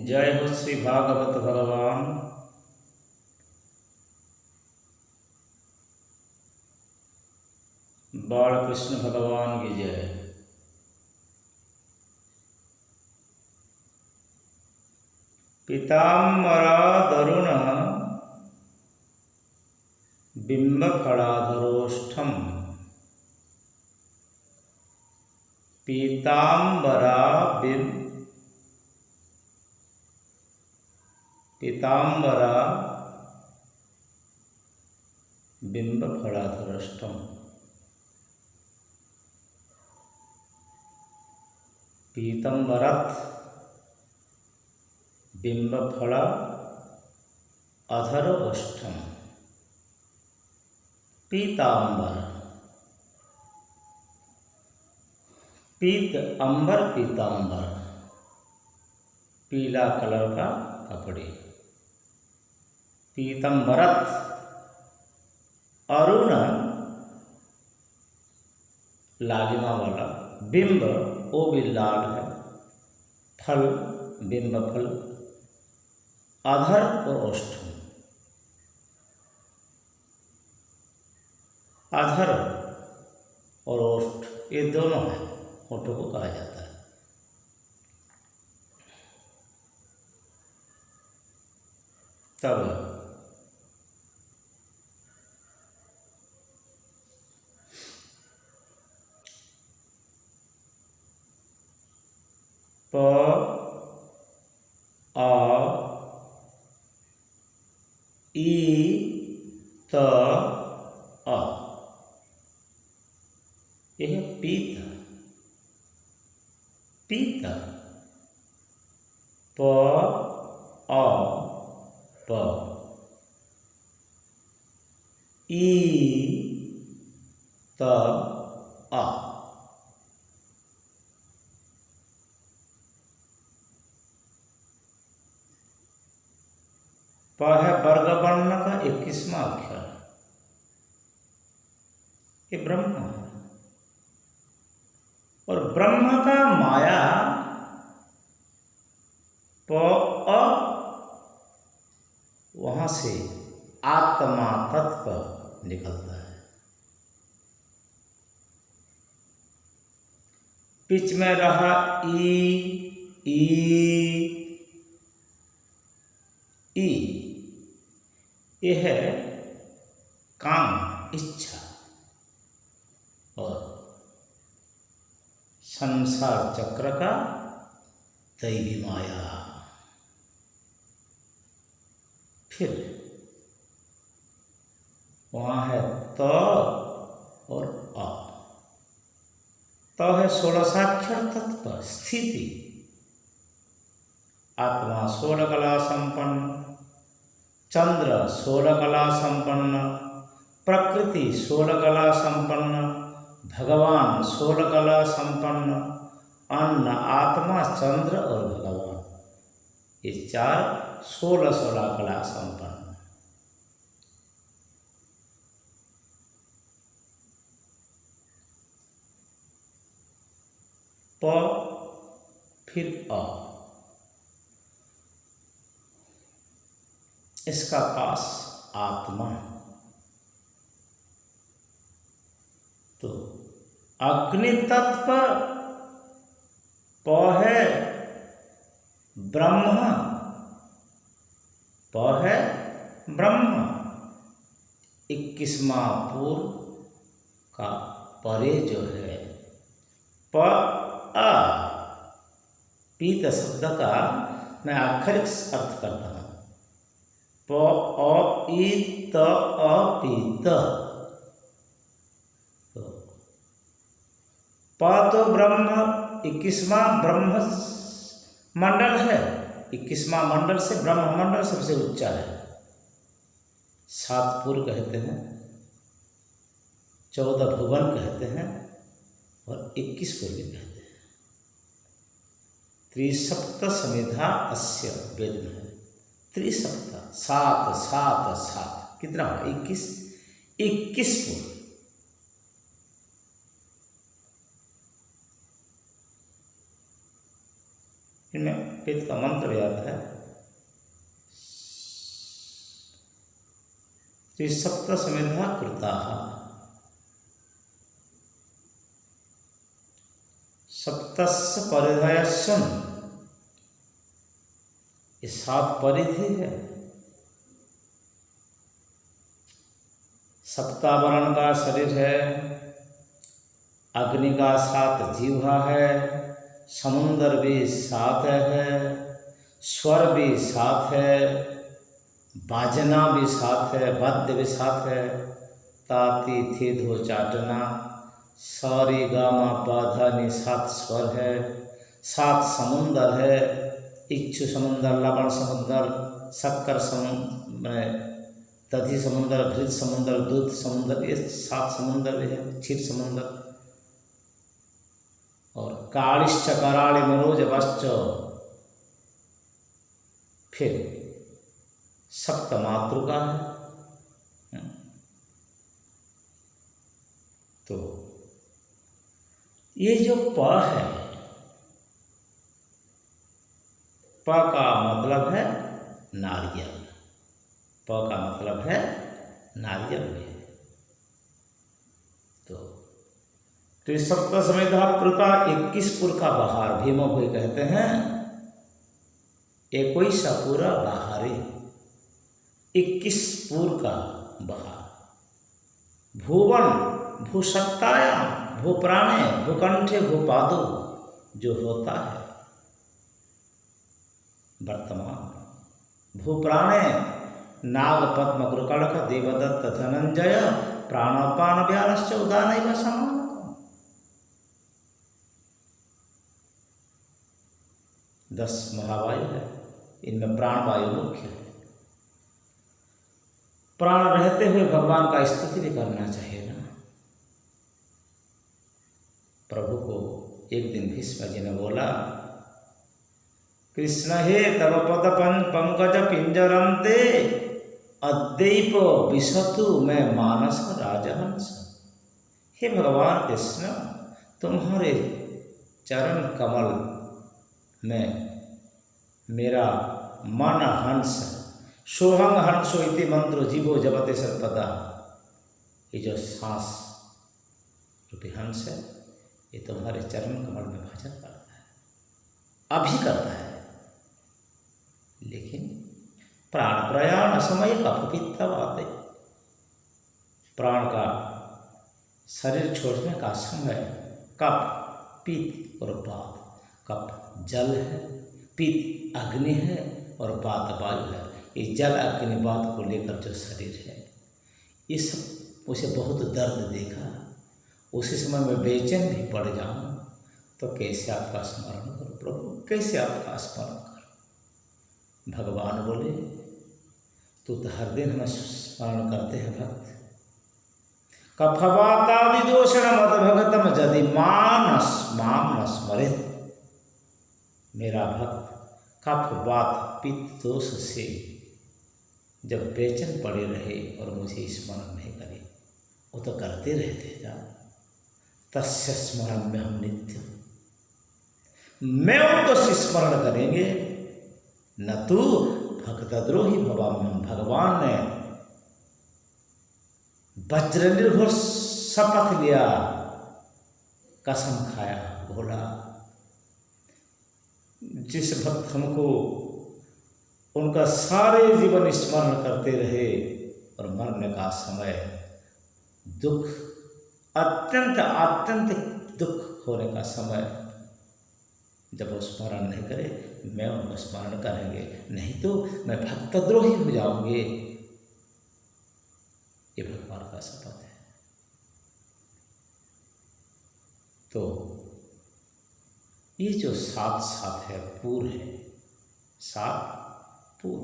जय हो श्री भागवत भगवान। बालकृष्ण भगवान की जय। पीताम्बरादरुण बिंबफलाधरोष्ठम पीताम्बरा बिंबफलाधरोष्ठम पीतम्बरत् बिंबफल अधरोष्ठम। पीताम्बर पीत अंबर पीताम्बर पीला कलर का कपड़े। पीतम्बरत अरुण लालिमा वाला, बिंब वो भी लाल है, फल बिंब फल, अधर और ओष्ठ। अधर और ओष्ठ ये दोनों हैं, होठों को कहा जाता है। तब प आ ई त अ यह पीत। पीत प आ प ई त आ। प है वर्गवर्ण का 21वां अक्षर। ये ब्रह्म है और ब्रह्म का माया प अ वहां से आत्मा तत्व निकलता है। बीच में रहा ई यह है काम, इच्छा और संसार चक्र का दैवी माया। फिर वहां है त और अ। त है 16 तत्व स्थिति। आत्मा 16 कला संपन्न, चंद्र 16 कला संपन्न, प्रकृति 16 कला संपन्न, भगवान 16 कला संपन्न, अन्न आत्मा चंद्र और भगवान ये चार 16 कला संपन्न। प फिर अ, इसका पास आत्मा। तो अग्नि तत्व प है ब्रह्म, प है ब्रह्म। 21वां पूर्व का परे जो है प आ। पीत शब्द का मैं आखिरी अर्थ करता हूं। प अ ई त अ पीत। तो प तो ब्रह्म 21वां ब्रह्म मंडल है। 21वां मंडल से ब्रह्म मंडल सबसे ऊंचा है। 7 पुर कहते हैं, 14 भुवन कहते हैं और 21 पुर भी कहते हैं। त्रिसप्त समिधा अस्य वेद में है। त्रिसप्त 7 7 7 कितना हुआ? 21 पुर। इनमें वेद का मंत्र भी आता है, त्रिसप्त समेधा कृता सप्तस्य परिधयस्सन्, ये 7 परिधि है। सप्तावरण का शरीर है, अग्नि का 7 जीवा है, समुंदर भी 7 है, स्वर भी 7 है, बाजना भी 7 है, वाद्य भी 7 है, ताती थी धो चाटना, सारी गामा पाधा नि 7 स्वर है, 7 समुंदर है, इच्छु समुंदर, लवण समुंदर, शक्कर समुंदर, दधि समुंदर, घृत समुंदर, दूध समुंदर, ये 7 समुंदर भी है, क्षीर समुंदर। और कालिश्च कराళि मरोज वश्च, फिर सप्त मातृका है। तो ये जो प है, प का मतलब है नारियल, प का मतलब है नारियल में। तो त्रिसप्त समेधा पुर 21 पुर का बहार, भीम भोई कहते हैं 21 पूरा बहारी, 21 पुर का बहार। भुवन भूसत्तायाम भूप्राणे भूकंठे भूपादो, जो होता है वर्तमान, भूप्राणे नाग पद्म कृकड़क देवदत्त धनंजय प्राणापान व्यालश्च उदानैव समान। 10 महावायु है, इनमें प्राणवायु मुख्य है। प्राण रहते हुए भगवान का स्तुति भी करना चाहिए ना। प्रभु को एक दिन भीष्म जी ने बोला, कृष्ण हे तव पद पंकज पिंजरंते अद्यैप विशतु मैं मानस राजहंस। हे भगवान कृष्ण, तुम्हारे चरण कमल में मेरा मन हंस, सोहंग हंसो इति मंत्रो जीवो जपते सर्वदा, ये जो सांस रूपी हंस है, ये तुम्हारे चरण कमल में भजन करता है, अभी करता है। लेकिन प्राण प्रयाण समय कपपित्त आते, प्राण का शरीर छोड़ने का समय कप, पित्त और वात। कप जल है, पित्त अग्नि है और वात वायु है। ये जल अग्नि वात को लेकर जो शरीर है, ये सब उसे बहुत दर्द देगा। उसी समय में बेचैन भी पड़ जाऊं तो कैसे आपका स्मरण करूं प्रभु, कैसे आपका स्मरण करूं। भगवान बोले, तू तो हर दिन हमें स्मरण करते हैं भक्त। कफवातादि दोषण मद भगतम यदि मानस माम न स्मरित। मेरा भक्त कफ वात पित्त दोष से जब बेचैन पड़े रहे और मुझे स्मरण नहीं करे, वो तो करते रहते जा, तस्य स्मरण में हम नित्य, मैं उनको स्मरण करेंगे। न तू भक्तद्रोही भवाम्यहम्, भगवान ने वज्र निर्घोष शपथ लिया, कसम खाया, बोला जिस भक्त हमको उनका सारे जीवन स्मरण करते रहे और मरने का समय दुख, अत्यंत अत्यंत दुख होने का समय जब वो स्मरण नहीं करे, मैं उनको स्मरण करेंगे, नहीं तो मैं भक्तद्रोही हो जाऊंगे। ये भगवान का शपथ है। तो ये जो 7 है, पूर है, 7 पूर,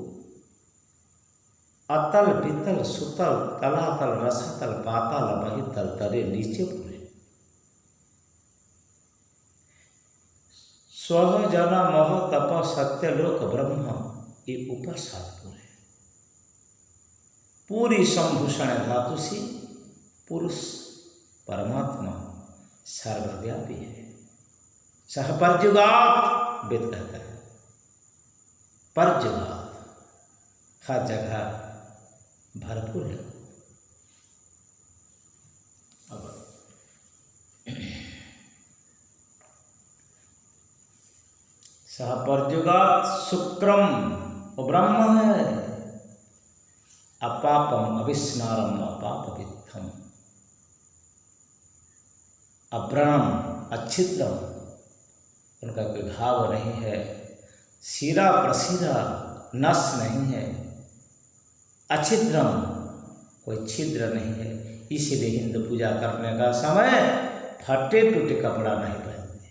अतल वितल सुतल तलातल रसातल पाताल बहितल तरे नीचे पूरे। स्व जना मह तप सत्यलोक ब्रह्म, ये ऊपर 7 पूरे। पूरी संभूषण धातु से पुरुष परमात्मा सर्वव्यापी है। सहपर्युगात वेद कहता है, पर्जुगात, हर जगह भरपूर है। अब सह पर्जुगात शुक्रम, वो ब्रह्म है। अपापम अविस्नारम अपापविद्धम, अव्रणम अच्छिद्रम, उनका कोई घाव नहीं है, सीरा प्रसीरा नस नहीं है, अच्छिद्रम कोई छिद्र नहीं है। इसीलिए हिंदू पूजा करने का समय फटे टूटे कपड़ा नहीं पहनते,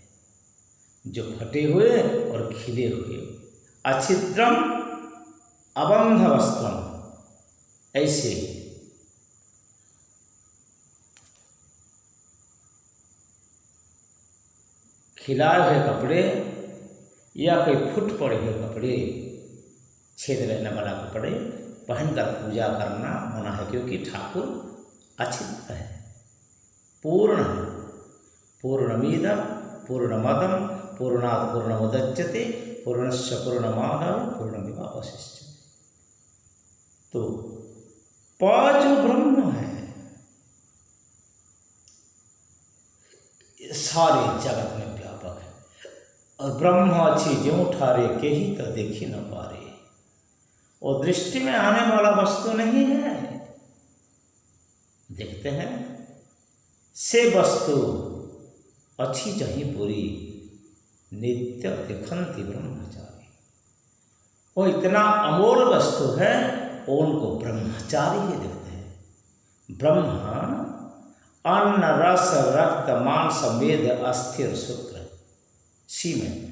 जो फटे हुए और खिले हुए। अच्छिद्रम अबंध वस्त्रम, ऐसे खिलाए हुए कपड़े या कोई फुट पड़े हुए कपड़े, छेद रहने वाला कपड़े पहनकर पूजा करना मना है, क्योंकि ठाकुर अच्छिद्र है, पूर्ण है। पूर्णमिदं पूर्णमदं पूर्णात् पूर्णमुदच्यते पूर्णस्य पूर्णमादाय पूर्णमेवावशिष्यते। तो पांच ब्रह्म है, सारे जगत में व्यापक है। और ब्रह्म अच्छी ज्यों ठारे के ही तो देखी न पारे, और दृष्टि में आने वाला वस्तु नहीं है। देखते हैं से वस्तु अच्छी चाहिए पूरी, नित्य देखंती ब्रह्मचारी। वो इतना अमोल वस्तु है, उनको ब्रह्मचारी ही देखते हैं। ब्रह्म अन्न रस रक्त मांस मेद अस्थिर सूत्र सीमेंट।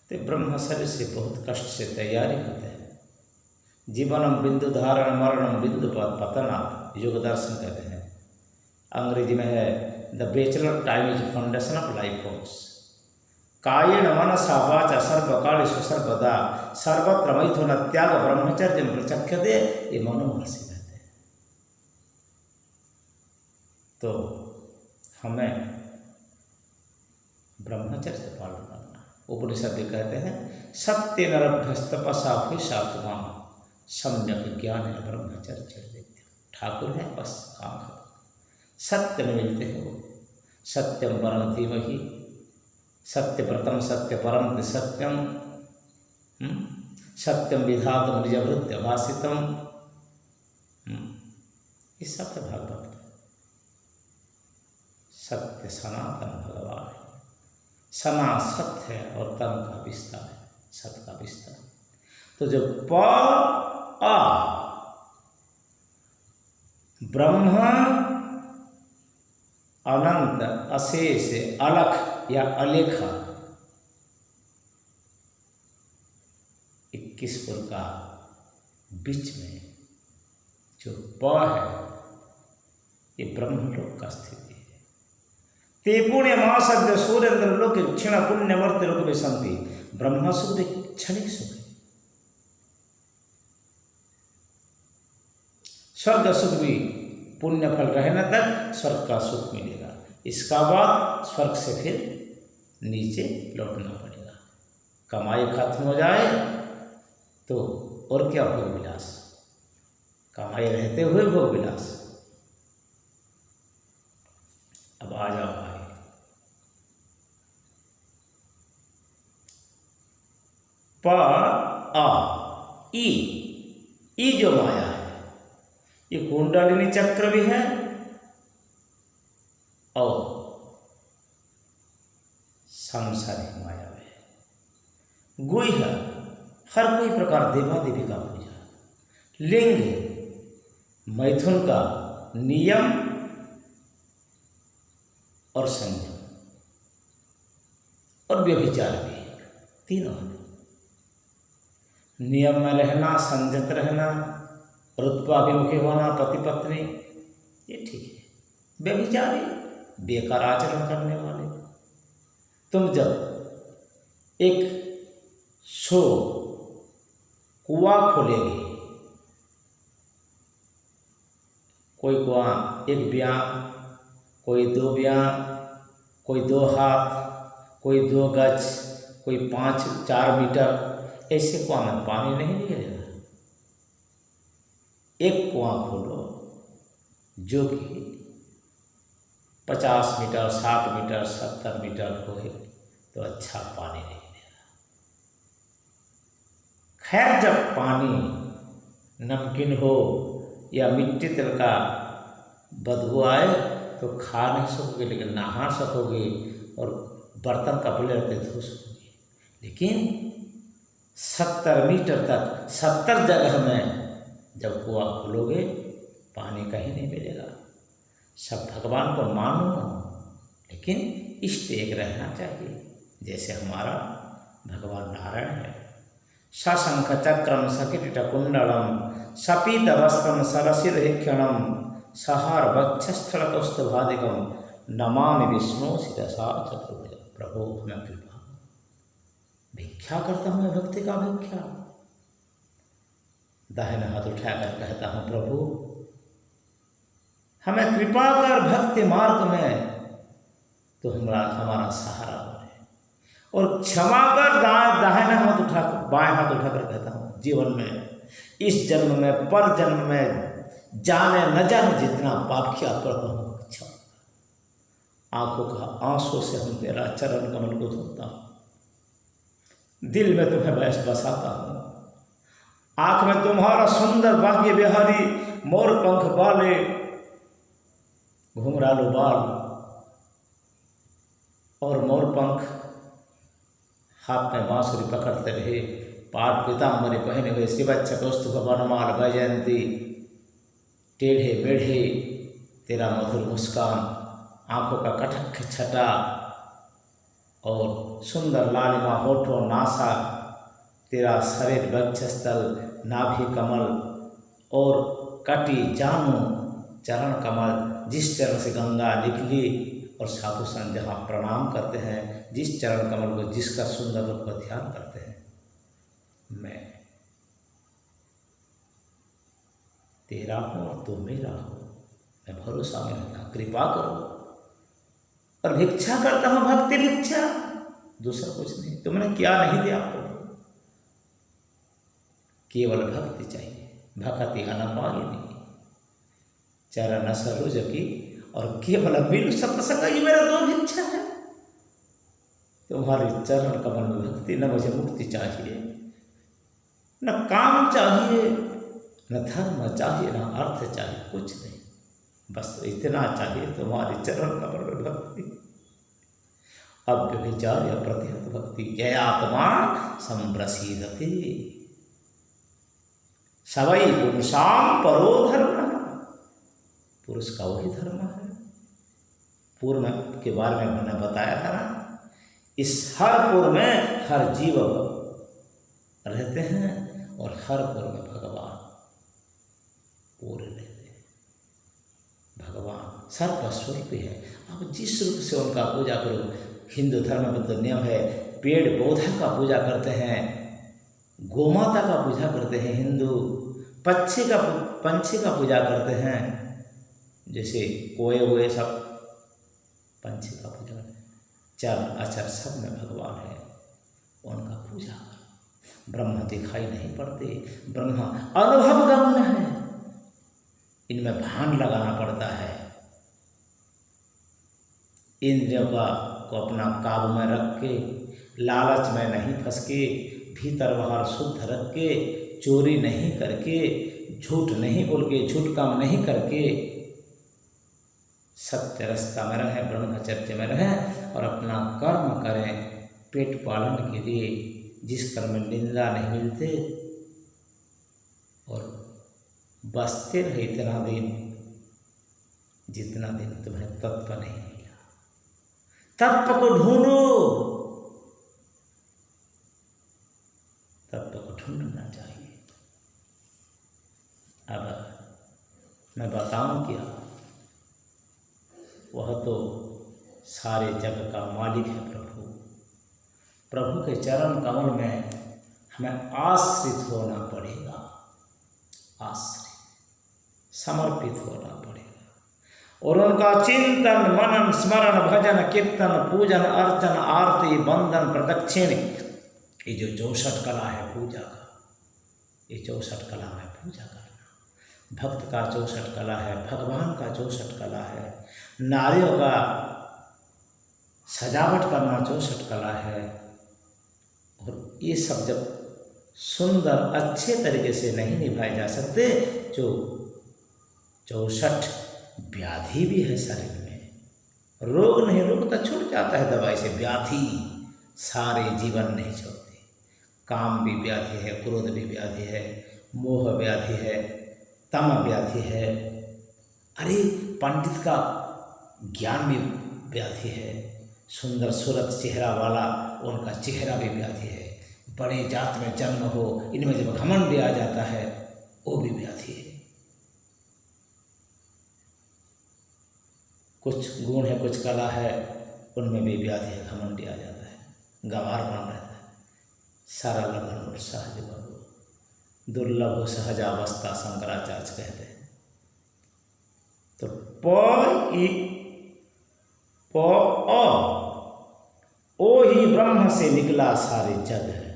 तो ब्रह्म शरीर से बहुत कष्ट से तैयारी होते हैं। जीवनम बिंदु धारण मरणम बिंदु पतनात्, योग दर्शन कहते हैं। अंग्रेजी में है the bachelor time is foundation of life force. कायेन मनसा वाचा सर्वकालेषु सर्वदा सर्वत्र मैथुन त्याग ब्रह्मचर्य प्रचख्यते, ये मनु महर्षि कहते हैं। तो हमें ब्रह्मचर्य का पालन करना। उपनिषद भी कहते हैं सत्य नरभ्यस्तपसा सात्मा सम्यक ज्ञान है ब्रह्मचर्य। ठाकुर है, बस काम खत्म। सत्य में मिलते हैं वो। सत्यम परम धीमहि, सत्य प्रथम सत्य परम सत्यम, सत्यम विधातम निजभृत्य भाषितम। ये सब है भागवत। सत्य सनातन भगवान है। सना सत्य है और तन का विस्तार है, सत्य का विस्तार। तो जो प आ ब्रह्म अनंत अशेष अलख या अलेखा 21 पुर का बीच में जो प है, ये ब्रह्मलोक का स्थिति है। ते पुण्य महासद्य सूर्येन्द्र लोक क्षीण पुण्य मर्त्य लोक में संति। ब्रह्म सुख क्षणिक सुख है। स्वर्ग सुख भी पुण्य फल रहने तक स्वर्ग का सुख मिलेगा, इसका बाद स्वर्ग से फिर नीचे लौटना पड़ेगा। कमाई खत्म हो जाए तो और क्या भोग विलास, कमाई रहते हुए भोग विलास। अब आ जाओ भाई, प आ ई जो माया है, ये कुंडलिनी चक्र भी है और सांसारिक माया है। गुह्य है, हर कोई प्रकार देवा देवी का पूजा। लिंग मैथुन का नियम और संयम और व्यभिचार भी, तीनों है। नियम में रहना, संयत रहना, रुत्वाभिमुखी होना, पति पत्नी, ये ठीक है। व्यभिचारी बेकार आचरण करने वाले। तुम जब एक कुआं खोलेगी, कोई कुआं एक ब्याह, कोई 2 ब्याह, कोई 2 हाथ, कोई 2 गज, कोई 5-4 मीटर ऐसे कुआं में पानी नहीं निकलेगा। एक कुआं खोलो जो कि 50 मीटर, 60 मीटर, 70 मीटर हो तो अच्छा पानी निकलेगा। खैर, जब पानी नमकीन हो या मिट्टी तेल का बदबू आए तो खा नहीं सकोगे, लेकिन नहा सकोगे और बर्तन कपड़े रहते धो सकोगे। लेकिन 70 मीटर तक 70 जगह में जब कुआं खोलोगे पानी कहीं नहीं मिलेगा। सब भगवान को मानो, लेकिन इष्ट एक रहना चाहिए। जैसे हमारा भगवान नारायण है। सशंख चक्रम सकिरीटकुंडलम सपीत वस्त्रम सरसिरहिक्षणम सहार वक्षस्थलकौस्तुभादिकम नमामि विष्णु शिरसा चतुर्भुज। प्रभु हमें कृपा, भिक्षा करता हूँ मैं, भक्ति का भिक्षा। दाहिना हाथ उठाकर कहता हूँ, प्रभु हमें कृपा कर भक्ति मार्ग में तो हमारा सहारा बने। और क्षमा कर, दाहिना हाथ उठाकर बाएं हाथ उठाकर कहता हूँ, जीवन में इस जन्म में पर जन्म में जाने न जाने जितना पाप किया प्रभु हमको क्षमा। आंखों का आंसू से हम तेरा चरण कमल को धोता हूँ, दिल में तुम्हें बसाता हूँ, आंख में तुम्हारा सुंदर भाग्य बिहारी मोर पंख वाले घुंघरालू बाल और मोर पंख हाथ में बांसुरी पकड़ते रहे, पाठ पीताम्बरी पहने हुए शिवच्छ कौस्तुभ वनमाल वैजयंती, टेढ़े मेढ़े तेरा मधुर मुस्कान, आंखों का कटक छटा और सुंदर लालिमा होठों नासा, तेरा शरीर वक्षस्थल नाभि कमल और कटी जानु चरण कमल, जिस चरण से गंगा निकली और साधु संत जहाँ प्रणाम करते हैं, जिस चरण कमल को, जिसका सुंदर रूप का ध्यान करते हैं, मैं तेरा हूँ और तू मेरा हो। मैं भरोसा में रहता, कृपा करो और भिक्षा करता हूँ, भक्ति भिक्षा, दूसरा कुछ नहीं। तुमने क्या नहीं दिया प्रभु, केवल भक्ति चाहिए। भक्ति अनपायिनी चरण सरोज की और केवल मिल सत्संग, ये मेरा 2 भिक्षा है। तुम्हारे चरण कमल में भक्ति, न मुझे मुक्ति चाहिए, न काम चाहिए, न धर्म चाहिए, न अर्थ चाहिए, कुछ नहीं, बस इतना चाहिए तुम्हारे चरण कमल में भक्ति। अव्यभिचार्य प्रतिहत भक्ति जय आत्मा संप्रसीदति सवै पुरुषाम परो धर्म। पुरुष का वही धर्म है। पूर्व के बारे में मैंने बताया था ना, इस हर पुर में हर जीव रहते हैं और हर पुर में भगवान पूरे रहते हैं। भगवान सर्वस्वरूप है। आप जिस रूप से उनका पूजा करो। हिंदू धर्म में तो नियम है, पेड़ पौधा का पूजा करते हैं, गोमाता का पूजा करते हैं हिंदू, पंछी का पूजा करते हैं, जैसे कोए हुए सब पंछी का पूजा करते हैं। चल अचर सब में भगवान है, उनका पूजा करो। ब्रह्म दिखाई नहीं पड़ते, ब्रह्म अनुभव गम्य है, इनमें भान लगाना पड़ता है। इंद्रियों को अपना काबू में रख के, लालच में नहीं फंस के, भीतर बाहर शुद्ध रख के, चोरी नहीं करके, झूठ नहीं बोल के, झूठ काम नहीं करके सत्य रास्ता में रहें, ब्रह्मचर्य में रहें और अपना कर्म करें पेट पालन के लिए, जिस कर्म में निंदा नहीं मिलते, और बसते रहे इतना दिन जितना दिन तुम्हें तत्व नहीं मिला। तत्व को ढूंढो, तत्व को ढूंढना चाहिए। अब मैं बताऊं क्या, वह तो सारे जग का मालिक है प्रभु। प्रभु के चरण कमल में हमें आश्रित होना पड़ेगा, आश्रित समर्पित होना पड़ेगा, और उनका चिंतन मनन स्मरण भजन कीर्तन पूजन अर्चन आरती बंदन प्रदक्षिण ये जो 64 कला है पूजा का, ये 64 कला में पूजा करना, भक्त का 64 कला है, भगवान का 64 कला है, नारियों का सजावट करना 64 कला है। और ये सब जब सुंदर अच्छे तरीके से नहीं निभाए जा सकते, जो 64 व्याधि भी है शरीर में, रोग नहीं, रोग तो छूट जाता है दवाई से, व्याधि सारे जीवन नहीं छोड़ते। काम भी व्याधि है, क्रोध भी व्याधि है, मोह व्याधि है, तम व्याधि है, अरे पंडित का ज्ञान भी व्याधि है, सुंदर सूरत चेहरा वाला उनका चेहरा भी व्याधि है, बड़े जात में जन्म हो इनमें जब घमंड भी आ जाता है वो भी व्याधि है। कुछ गुण है, कुछ कला है, उनमें भी व्याधि है, घमंड आ जाता है, गंवार बन रहता है। सारा लभन और सहज बनो, दुर्लभ हो सहजावस्था, शंकराचार्य कहते हैं। तो ओ ही ब्रह्म से निकला सारे जग है,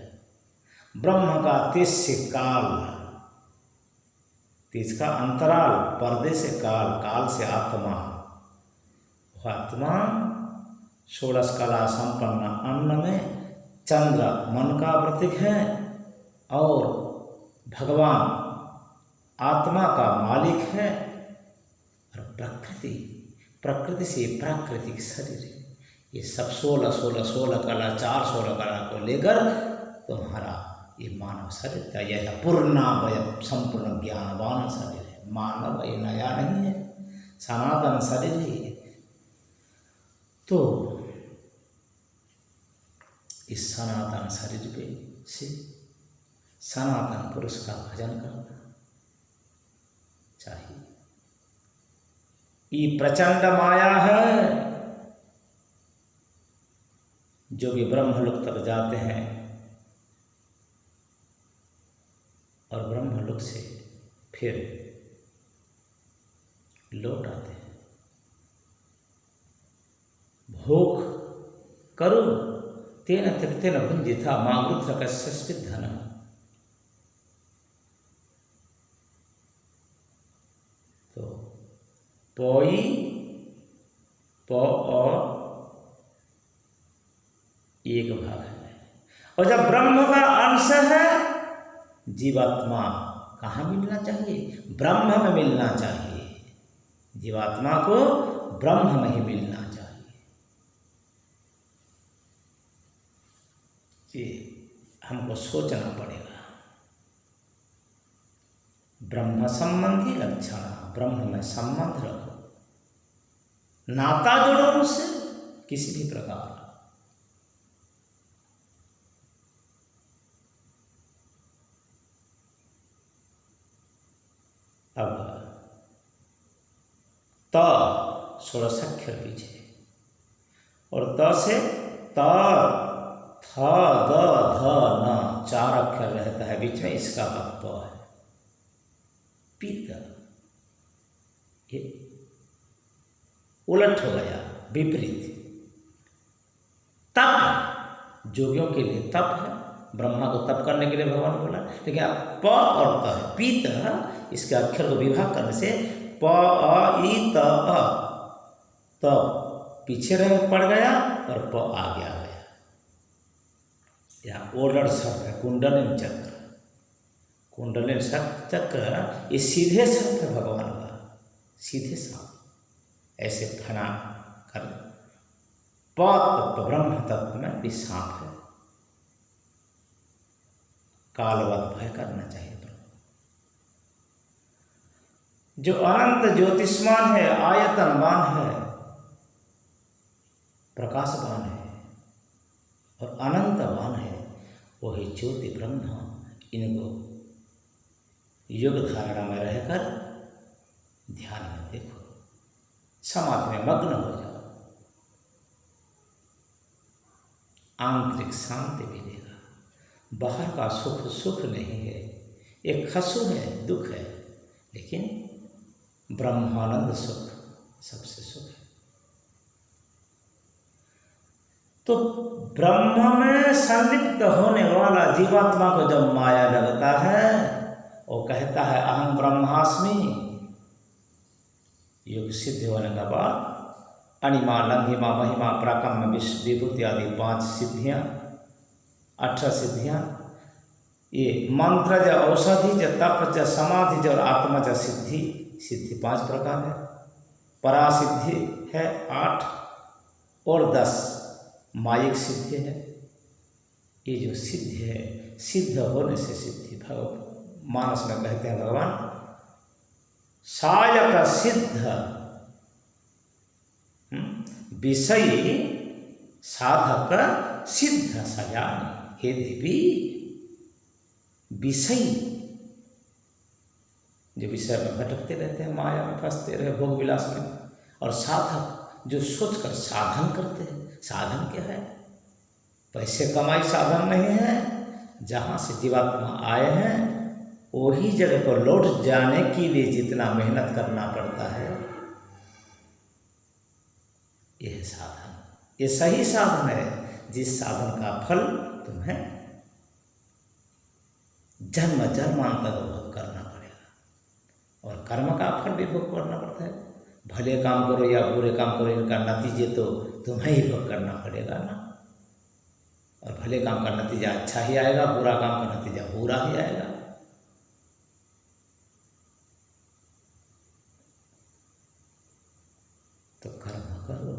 ब्रह्म का तेज से काल, तेज का अंतराल, पर्दे से काल, काल से आत्मा, आत्मा 16 कला संपन्न अन्न में चंद्र मन का प्रतीक है और भगवान आत्मा का मालिक है, और प्रकृति, प्रकृति से प्राकृतिक शरीर है। ये सब 16 कला, 16 कला को लेकर तुम्हारा ये मानव शरीर का यह पूर्णावय संपूर्ण ज्ञानवान शरीर है। मानव ये नया नहीं है, सनातन शरीर ही है। तो इस सनातन शरीर पे से सनातन पुरुष का भजन करना चाहिए। ये प्रचंड माया है, जो भी ब्रह्मलोक तक जाते हैं और ब्रह्मलोक से फिर लौट आते हैं। भोग करो तेन त्यक्तेन भुंजिता मागुत्र कस्य धनम। तो पोई पो एक भाग है, और जब ब्रह्म का अंश है, जीवात्मा कहाँ मिलना चाहिए? ब्रह्म में मिलना चाहिए। जीवात्मा को ब्रह्म में ही मिलना चाहिए। ये हमको सोचना पड़ेगा। ब्रह्म संबंधी लक्षण, ब्रह्म में संबंध रखो, नाता जोड़ो उससे किसी भी प्रकार। अब त 16 अक्षर पीछे, और त से त, थ, द, ध, न 4 अक्षर रहता है बीच में, इसका प है। पित्त ये उलट हो गया, विपरीत। तप जोगियों के लिए तप है, ब्रह्मा को तप करने के लिए भगवान बोला। लेकिन अब प और त है, पीत, इसके अक्षर को विभाग करने से प अ ई त अ, त पीछे रह पड़ गया और प आगे आ गया। यहाँ ओरड शब्द है, कुंडलिनी चक्र। कुंडलिनी चक्र ये सीधे शब्द है भगवान का, सीधे शब्द ऐसे फना कर। प तत्व ब्रह्म तत्व में भी सांप है। कालवत भय करना चाहिए। जो अनंत ज्योतिष्मान है, आयतनवान है, प्रकाशवान है और अनंतवान है, वही ज्योति ब्रह्म। इनको योग धारणा में रहकर ध्यान में देखो, समाधि में मग्न हो जाओ, आंतरिक शांति मिलेगा। बाहर का सुख सुख नहीं है, एक खसु है, दुख है, लेकिन ब्रह्मानंद सुख सबसे सुख है। तो ब्रह्म में संलिप्त होने वाला जीवात्मा को जब माया लगता है, वो कहता है अहम ब्रह्मास्मि। योग सिद्ध होने के बाद अणिमा, लंघिमा, महिमा, प्राकम्य, विश्व, विभूति आदि 5 सिद्धियाँ, 18 सिद्धियाँ, ये मंत्रज, औषधिज, तपज, समाधिज और आत्मज सिद्धि। सिद्धि 5 प्रकार है। परासिद्धि है 8 और 10 मायिक सिद्धि है। ये जो सिद्धि है, सिद्ध होने से सिद्धि, मानस में कहते हैं भगवान सायक सिद्ध विषयी साधक सिद्ध सयानी। हे देवी, विषयी जो विषय में भटकते रहते हैं, माया में फंसते रहे, भोग विलास में, और साधक जो सोचकर साधन करते हैं। साधन क्या है? पैसे कमाई साधन नहीं है। जहाँ से जीवात्मा आए हैं वही जगह को लौट जाने के लिए जितना मेहनत करना पड़ता है, यह साधन, ये सही साधन है। जिस साधन का फल तुम्हें जन्म जन्मांतर भोग करना पड़ेगा, और कर्म का फल भी भोग करना पड़ता है। भले काम करो या बुरे काम करो, इनका नतीजे तो तुम्हें ही भोग करना पड़ेगा ना। और भले काम का नतीजा अच्छा ही आएगा, बुरा काम का नतीजा बुरा ही आएगा। तो कर्म करो,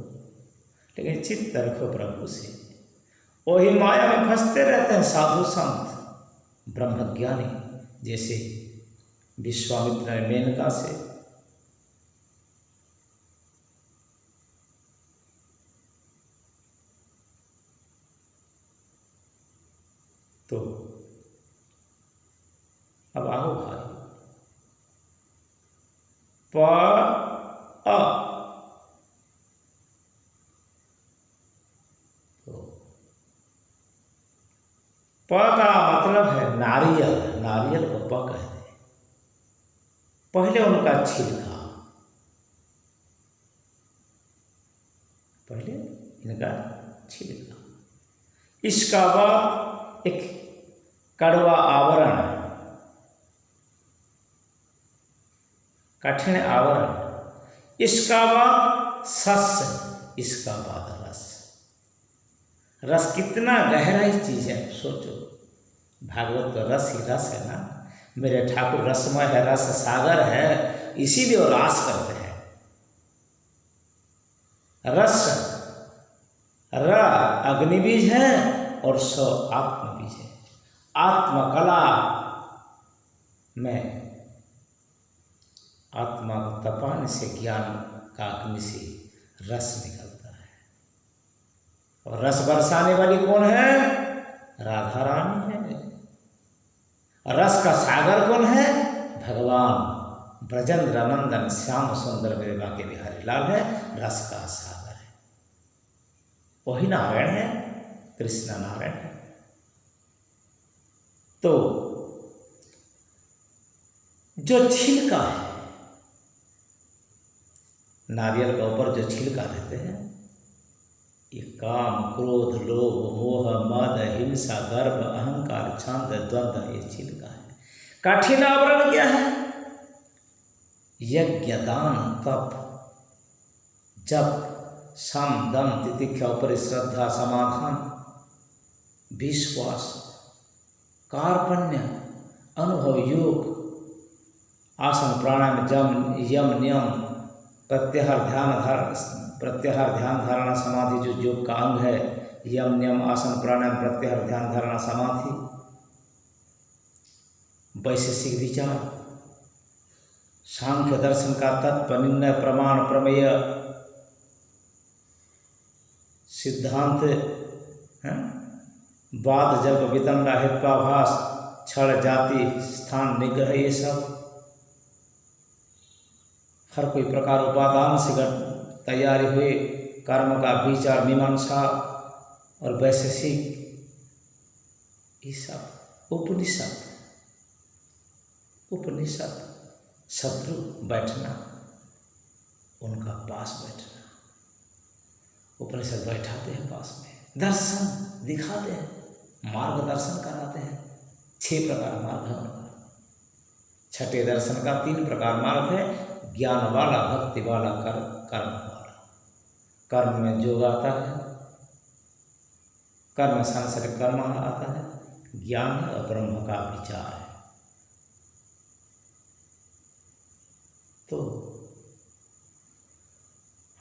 लेकिन चित्त रखो प्रभु से। वही माया में फंसते रहते हैं साधु संत ब्रह्मज्ञानी, जैसे विश्वामित्र ने मेनका से तो अब आओ भाई, प अ तो प का मतलब है नारियल। नारियल को प कहते हैं। पहले उनका छिलका, पहले इनका छिलका, इसका बाद एक कड़वा आवरण, कठिन आवरण, इसका बाद सस्य, इसका बाद रस। रस कितना गहराई चीज है, सोचो। भागवत तो रस ही रस है ना। मेरे ठाकुर रसमय है, रस सागर है, इसीलिए वो रास करते हैं। रस र अग्निबीज है और स आत्मबीज है। आत्मकला में आत्मा को तपाने से ज्ञान का अग्नि से रस निकलता है। और रस बरसाने वाली कौन है? राधा रानी है। और रस का सागर कौन है? भगवान ब्रजेंद्र नंदन श्याम सुंदर मेरे बाके बिहारी लाल है, रस का सागर है। वही नारायण है, कृष्ण नारायण है। तो जो छिलका है, नारियल के ऊपर जो छिलका रहते हैं, ये काम, क्रोध, लोभ, मोह, मद, हिंसा, गर्व, अहंकार, छंद, द्वंद्व, ये छिलका है। कठिन आवरण क्या है? यज्ञ, दान, तप, जप, सम, दम, तितिक्षा, उपरि श्रद्धा, समाधान, विश्वास, कार्पण्य, अनुभव, योग, आसन, प्राणायाम, जम, यम, नियम, प्रत्याहार, ध्यान धारणा, समाधि जो योग का अंग है, यम, नियम, आसन, प्राणायाम, प्रत्याहार, ध्यान धारणा, समाधि, वैशेषिक विचार, सांख्य दर्शन का तत्व, निर्णय, प्रमाण, प्रमेय, सिद्धांत, वाद, जल्प, वितंडा, हेत्वाभास, छल, जाति, स्थान, निग्रह, ये सब हर कोई प्रकार उपादान से तैयारी हुए कर्म का विचार, मीमांसा और वैशेषिक, ये सब उपनिषद शत्रु बैठना, उनका पास बैठना। उपनिषद बैठाते हैं पास में, दर्शन दिखाते हैं, मार्गदर्शन कराते हैं। 6 प्रकार मार्ग है उनका। छठे दर्शन का 3 प्रकार मार्ग है, ज्ञान वाला, भक्ति वाला, कर्म वाला। कर्म में योग आता है, कर्म सांसारिक कर्म आता है, ज्ञान है और ब्रह्म का विचार है। तो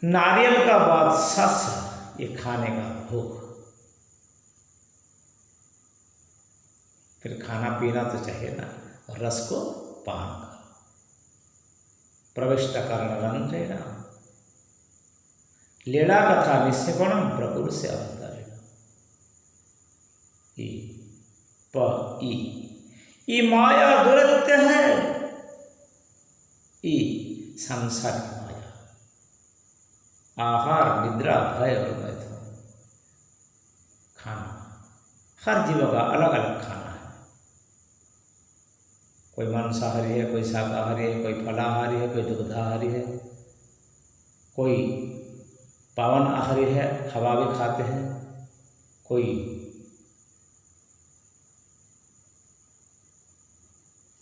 नारियल का बादशाह ये खाने का भोग, फिर खाना पीना तो चाहिए ना, और रस को पान कर प्रविष्ट कर्ण रंध्रेण लीला कथा निश्चयपणम प्रपुर से अवतरेण। ई माया दुरत्य है, ई संसार की माया। आहार, निद्रा, भय और मैथुन, खाना हर जीव का अलग अलग खाना है। कोई मांसाहारी है, कोई शाकाहारी है, कोई फलाहारी है, कोई दुग्धाहारी है, कोई पावन आहारी है, हवा भी खाते हैं, कोई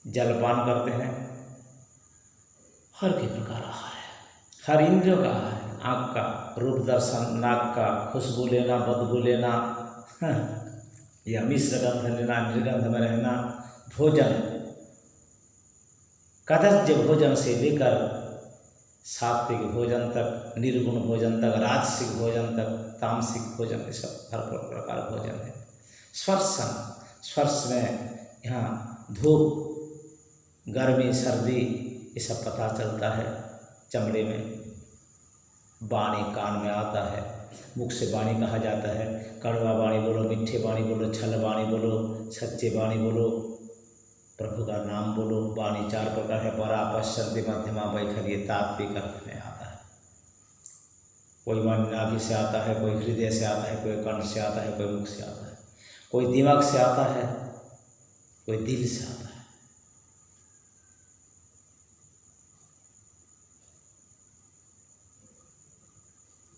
जलपान करते हैं। हर के प्रकार आहार है, हर इंद्रियों का आहार है। आँख का रूप दर्शन, नाक का खुशबू लेना, बदबू लेना, या मिश्र गंध लेना, निर्गंध में रहना। भोजन कदस्य भोजन से लेकर सात्विक भोजन तक, निर्गुण भोजन तक, राजसिक भोजन तक, तामसिक भोजन, ये सब हर प्रकार भोजन है। स्पर्श में यहाँ धूप, गर्मी, सर्दी, ये सब पता चलता है चमड़े में। वाणी कान में आता है, मुख से वाणी कहा जाता है। कड़वा वाणी बोलो, मीठे वाणी बोलो, छल वाणी बोलो, सच्चे वाणी बोलो, प्रभु का नाम बोलो। वाणी 4 प्रकार है, परा, पश्चंती, मध्यमा, वैखरी, ये तात्विक अर्थ में आता है। कोई वाणी नाभि से आता है, कोई हृदय से आता है, कोई कंठ से आता है, कोई मुख से आता है, कोई दिमाग से आता है, कोई दिल से आता है।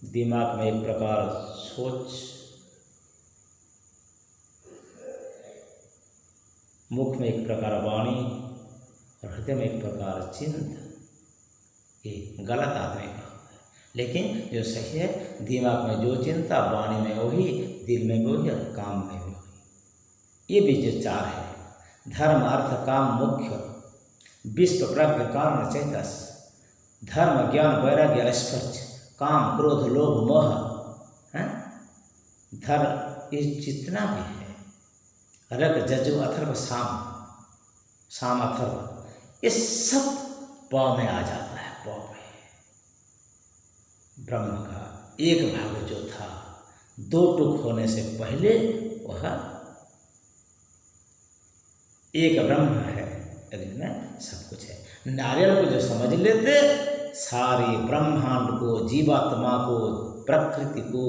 दिमाग में एक प्रकार सोच, मुख में एक प्रकार वाणी और हृदय में एक प्रकार चिंतन। ये गलत आदमी का होता है, लेकिन जो सही है, दिमाग में जो चिंता, वाणी में वही, दिल में वही और काम में भी वही। ये भी जो 4 है, धर्म, अर्थ, काम, मुख्य, विश्व, प्रज्ञ, कारण, चैतस। धर्म, ज्ञान, वैराग्य, स्पर्श, काम, क्रोध, लोभ, मोह है। धर्म ये जितना भी है, रग, जजु, अथर्व, साम, अथर्व, ये सब पाँव में आ जाता है। पाँव में ब्रह्म का एक भाग जो था 2 टुक होने से पहले, वह एक ब्रह्म है, इसमें सब कुछ है। नारियल को जो समझ लेते, सारे ब्रह्मांड को, जीवात्मा को, प्रकृति को,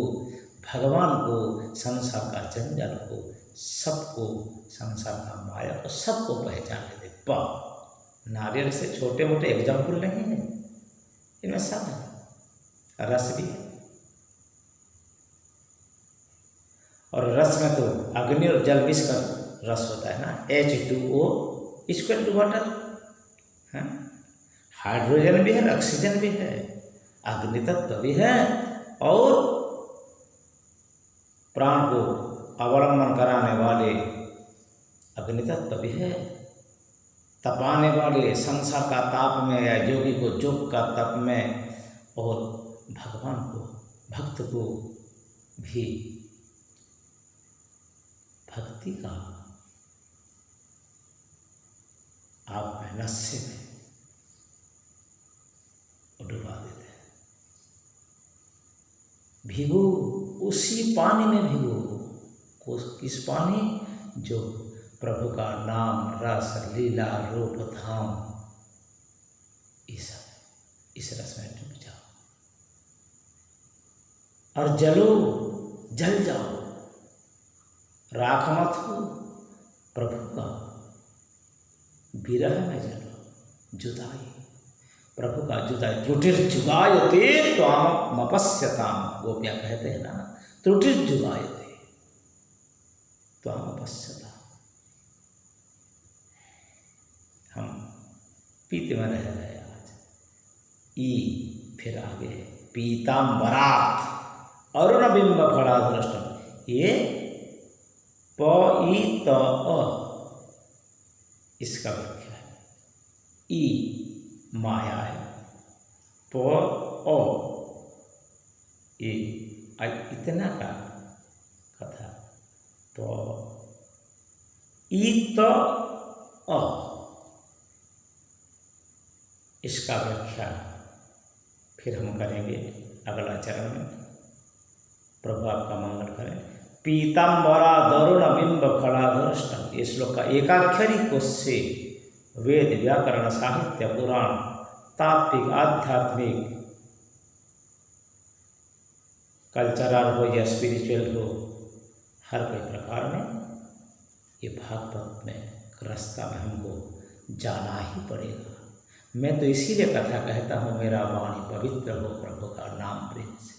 भगवान को, संसार का जंजाल को, सबको, संसार का माया को, सबको पहचान लेते। पाव नारियल से छोटे मोटे एग्जाम्पल नहीं है, इनमें सब है। रस भी है, और रस में तो अग्नि और जल मिश्र का रस होता है ना, H2O इक्वल टू वाटर है। हाइड्रोजन भी है, ऑक्सीजन भी है, अग्नि तत्व भी है, और प्राण को अवलंबन कराने वाले अग्नि तत्व भी है। तपाने वाले संसार का ताप में, या योगी को योग का तप में, और भगवान को, भक्त को भी भक्ति का आप में, नशे में डुबा देते हैं। भिगो, उसी पानी में भिगो। किस पानी? जो प्रभु का नाम, रस, लीला, रूप, धाम, इस रस में डूब जाओ और जल जाओ। राख मत हो, प्रभु का विरह में जलो, जुदाई। प्रभु का जुदाई त्रुटिर्जुगायते त्वामपश्यताम, गोपियाँ कहते हैं ना, त्रुटिर्जुगायते त्वामपश्यताम। हम पीते में रह गए आज। ई फिर आगे पीताम्बरात अरुण बिंब फलाधरष्टम, ये प ई त अ इसका व्याख्या है। ई माया है, प ओ ये इतना का कथा, प ई त अ इसका व्याख्या फिर हम करेंगे अगला चरण में। प्रभु आपका मंगल करें। पीताम्बरा दरुण बिंब फलाधरष्टम, ये श्लोक का एकाक्षरी कोश से वेद, व्याकरण, साहित्य, पुराण, तात्विक, आध्यात्मिक, कल्चरल हो या स्पिरिचुअल हो, हर कोई प्रकार में ये भागवत में रास्ता में हमको जाना ही पड़ेगा। मैं तो इसीलिए कथा कहता हूँ, मेरा वाणी पवित्र हो प्रभु का नाम प्रेम से।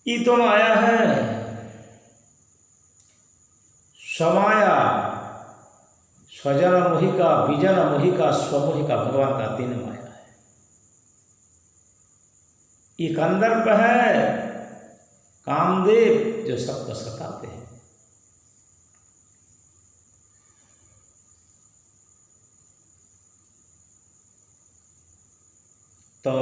ये तो माया है, समाया, स्वजन मोहिका, विजन मोहिका, स्वमोहिका, भगवान का 3 माया है। ये कंदर्प है, कामदेव जो सबको सताते हैं। तो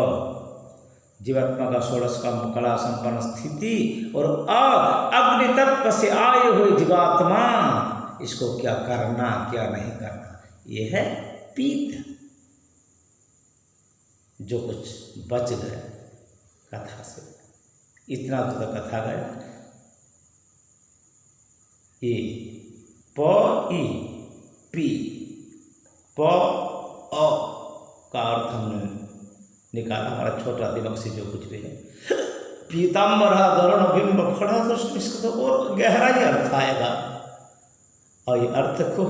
जीवात्मा का षोडश का कला संपन्न स्थिति और अग्नि तत्व से आए हुए जीवात्मा, इसको क्या करना क्या नहीं करना, ये है पीत। जो कुछ बच गए कथा से, इतना तो कथा गया। ये प ई पी, प अ का अर्थ हमने निकाला, हमारा छोटा दिमाग से जो कुछ भी है। पीताम्बरा दरुण बिंब फलाधरष्टम, इसका तो और गहराई अर्थ आएगा। और ये अर्थ को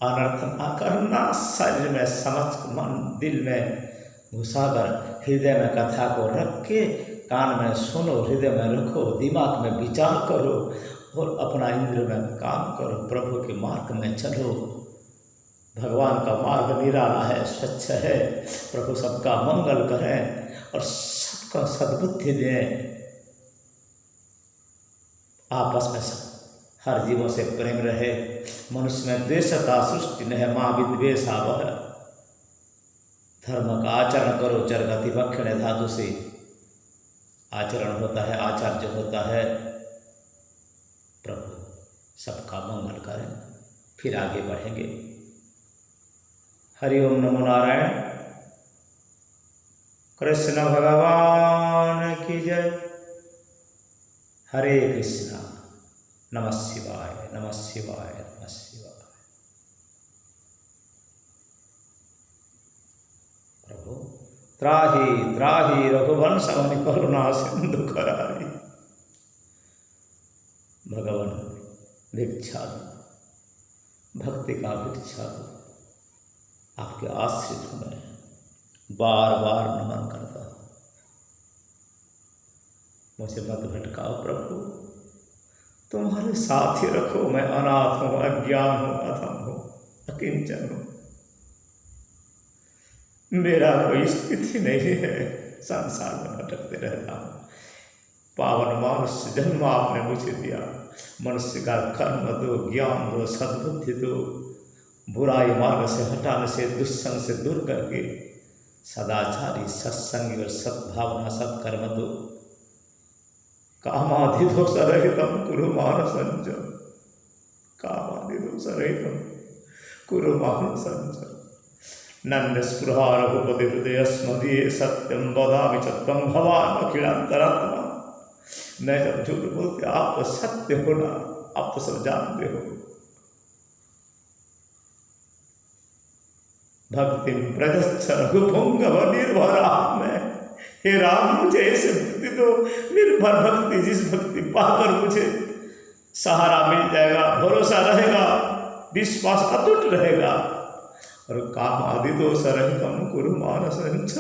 अनर्थ ना करना, शरीर में समझ, मन दिल में घुसाकर, हृदय में कथा को रख के, कान में सुनो, हृदय में रखो, दिमाग में विचार करो और अपना इंद्र में काम करो, प्रभु के मार्ग में चलो। भगवान का मार्ग निराला है, स्वच्छ है। प्रभु सबका मंगल करें और सबका सद्बुद्धि दें। आपस में सब हर जीवों से प्रेम रहे, मनुष्य में द्वेषता सृष्टि न है, माँ विद्वेषा वह। धर्म का आचरण करो, चरगति भक्षण धातु से आचरण होता है, आचार्य होता है। प्रभु सबका मंगल करें, फिर आगे बढ़ेंगे। हरि ओम नमो नारायण। कृष्ण भगवान की जय। हरे कृष्णा। नमः शिवाय, नमः शिवाय, नमः शिवाय। प्रभु त्राहि त्राहि रघुवंश मुनि करुणा सिंधु करारी। भगवान भिक्षा दो, भक्ति का भिक्षा दो। आपके आश्रित में बार बार नमन करता हूँ। मुझे मत भटकाओ प्रभु, तुम्हारे साथ ही रखो। मैं अनाथ हूँ, अज्ञान हूँ, अधम हूँ, अकिंचन हूँ। मेरा कोई स्थिति नहीं है, संसार में भटकते रहता हूँ। पावन मनुष्य जन्म आपने मुझे दिया। मनुष्य का कर्म दो, ज्ञान दो, सद्बुद्धि दो, बुराई मार्ग से हटाने से, दुष्संग से दूर करके सदाचारी, सत्संगी और सद्भावना सत्कर्म दो। कामाधिदोष रहितम कुरु मानसंजम, कामाधिदोष रहितम कुरु मानसंजम। नन्द स्पृहा रघुपति हृदय स्मदीये सत्यम वदामि च त्वं भवान् अखिलांतरात्मा। मैं जब झूठ बोलते, आप तो सत्य हो ना, आप तो सब जानते हो। भक्ति प्रजच्छ रघुपुंगव निर्भरा में। हे राम, मुझे ऐसे भक्ति दो, निर्भर भक्ति, जिस भक्ति पाकर मुझे सहारा मिल जाएगा, भरोसा रहेगा, विश्वास अटूट रहेगा। और काम आदि दोष रहितम कुरु मानसंच।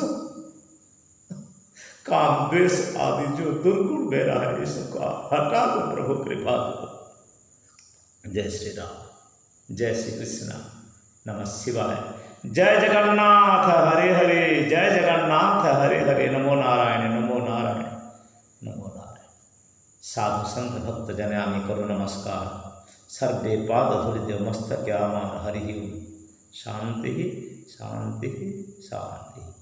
काम द्वेष आदि जो दुर्गुण मेरा है इसका हटा दो प्रभु कृपा करो। जय श्री राम, जय श्री कृष्ण, नमः शिवाय। जय जगन्नाथ हरे हरे, जय जगन्नाथ हरे हरे। नमो नारायण, नमो नारायण, नमो नारायण। साधु संत भक्त जनामि करो नमस्कार। सर्वे पाद धूलिदेव मस्तक आमार हरि ओम। शांति शांति शांति।